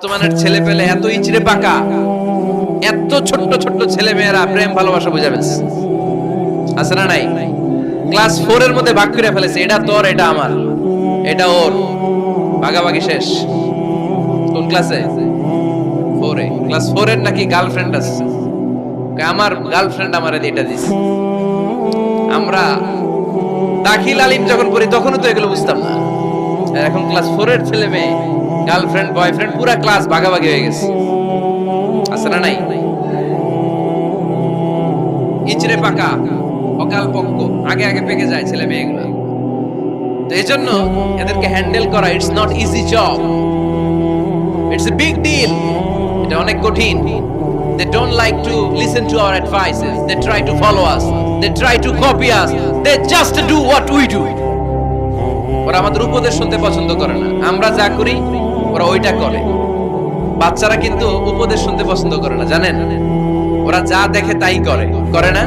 বর্তমানের ছেলে পেলে এত ইচড়ে পাকা, এত ছোট্ট ছোট্ট ছেলে মেয়েরা প্রেম ভালোবাসা বুঝে ফেলছে, আছে না নাই? ক্লাস 4 এর মধ্যে ভাগ করে ফেলেছে, এটা তোর, এটা আমার, এটা ওর, ভাগাভাগি শেষ। কোন ক্লাসে? 4 এ। ক্লাস 4 এর নাকি গার্লফ্রেন্ড আছে, আমার গার্লফ্রেন্ড আমারে এটা দিছে। আমরা দাখিল আলিম যখন পড়ি তখনও তো এগুলো বুঝতাম না। আর এখন ক্লাস 4 এর ছেলে মেয়ে গার্লফ্রেন্ড বয়ফ্রেন্ড পুরা ক্লাস ভাগাভাগি হয়ে গেছে, আছে না নাই? ইচড়ে পাকা, অকাল পক্ক, আগে আগে পেকে যায় ছেলে মেয়েগুলো। তো এই জন্য এদেরকে হ্যান্ডেল করা it's not easy job, it's a big deal. এটা অনেক কঠিন। They don't like to listen to our advices. They try to follow us. They try to copy us. They just do what we do. ওরা আমাদের উপদেশ শুনতে পছন্দ করে না, আমরা যা করি ওরা ওইটা করে। বাচ্চারা কিন্তু উপদেশ শুনতে পছন্দ করে না, জানেন? ওরা যা দেখে তাই করে, করে না?